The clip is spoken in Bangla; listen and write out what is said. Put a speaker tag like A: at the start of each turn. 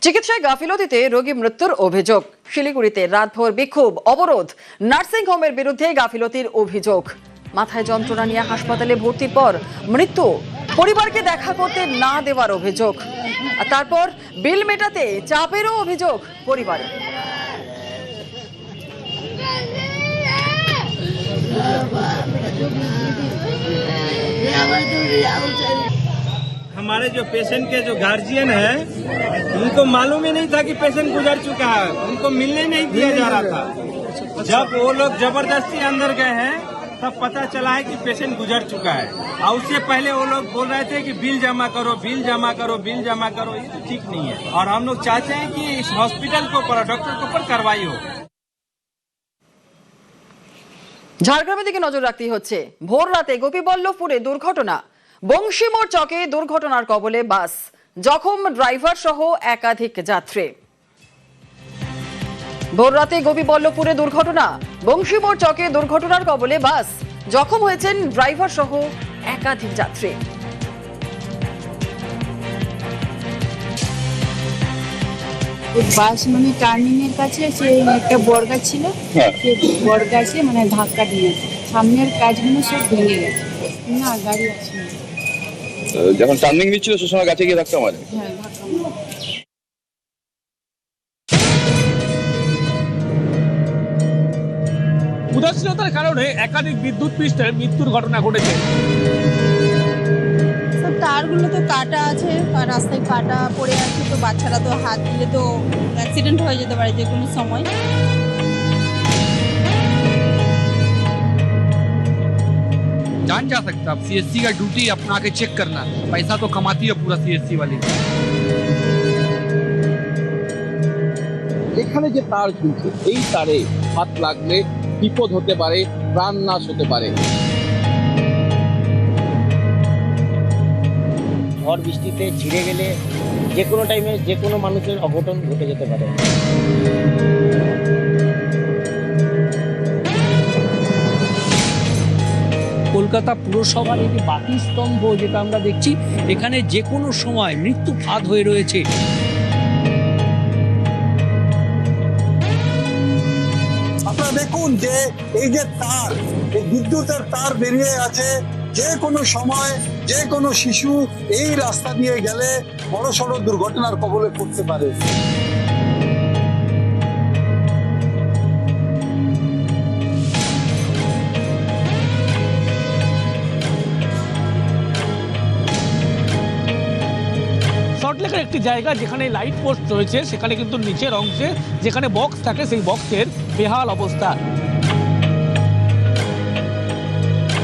A: চিকিৎসায় গাফিলতিতে রোগী মৃত্যুর অভিযোগ। শিলিগুড়িতে রাতভর বিক্ষোভ, অবরোধ, নার্সিং হোমের বিরুদ্ধে গাফিলতির অভিযোগ। মাথায় যন্ত্রণা নিয়ে হাসপাতালে ভর্তির পর মৃত্যু, পরিবারকে দেখা করতে না দেওয়ার অভিযোগ। আর তারপর বিল মেটাতে চাপেরও অভিযোগ পরিবারের।
B: हमारे जो पेशेंट के जो गार्जियन है उनको मालूम ही नहीं था कि पेशेंट गुजर चुका है, उनको मिलने नहीं दिया जा रहा था। जब वो लोग जबरदस्ती अंदर गए हैं तब पता चला है कि पेशेंट गुजर चुका है। और उससे पहले वो लोग बोल रहे थे कि बिल जमा करो, बिल जमा करो, बिल जमा करो। ये तो ठीक नहीं है और हम लोग चाहते हैं कि इस हॉस्पिटल के ऊपर, डॉक्टर के ऊपर कार्रवाई हो।
A: ঝাড়গ্রামের দিকে নজর রাখতেই হচ্ছে। ভোর রাতে গোপীবল্লভপুরে দুর্ঘটনা। বংশীমোড় চকে দুর্ঘটনার কবলে বাস, জখম ড্রাইভার সহ একাধিক যাত্রী। ভোর রাতে গোপীবল্লভপুরে দুর্ঘটনা, বংশীমোড় চকে দুর্ঘটনার কবলে বাস, জখম হয়েছেন ড্রাইভার সহ একাধিক যাত্রী।
C: বাস মানে টার্নিং এর কাছে সে একটা বর্গা ছিল, সে বর্গাছে মানে ধাক্কা দিয়েছে, সামনের কাজগুলো সব ভেঙে গেছে। না গাড়ি আছে না।
D: যখন টার্নিং নিচ্ছিল সে সময় গাছে গিয়ে ধাক্কা মারে।
C: হ্যাঁ ধাক্কা মারে।
E: উদাসীনতার কারণে একাধিক বিদ্যুৎ পৃষ্ঠের মৃত্যুর ঘটনা ঘটেছে।
F: সব তারগুলো তো কাটা আছে, আর রাস্তায় কাটা পড়ে আছে, তো বাচ্চারা তো হাত দিলে তো অ্যাক্সিডেন্ট হয়ে যেতে পারে যে কোনো সময়।
G: जान जा सकता अब सीएससी का ड्यूटी अपना के चेक करना, पैसा तो कमाती है पूरा सीएससी वाली।
H: এখানে যে তার ঝুলছে, এই তারে হাত লাগলে বিপদ হতে পারে, প্রাণ নাশ হতে পারে।
I: ঝড় বৃষ্টিতে ছিঁড়ে গেলে যে কোনো টাইমে যে কোনো মানুষের অঘটন ঘটে যেতে পারে।
E: কলকাতা পুরসভার এই যে বাতি স্তম্ভ যেটা আমরা দেখছি, এখানে যে কোনো সময় মৃত্যু ফাঁদ হয়ে রয়েছে।
J: আপনারা দেখুন যে এই যে তার, এই বিদ্যুতের তার বেরিয়ে আছে, যে কোনো সময় যে কোনো শিশু এই রাস্তা দিয়ে গেলে বড়সড় দুর্ঘটনার কবলে পড়তে পারে।
E: সল্টলেকের একটি জায়গা যেখানে লাইট পোস্ট রয়েছে, সেখানে কিন্তু নিচের অংশে যেখানে বক্স থাকে সেই বক্সের বেহাল অবস্থা।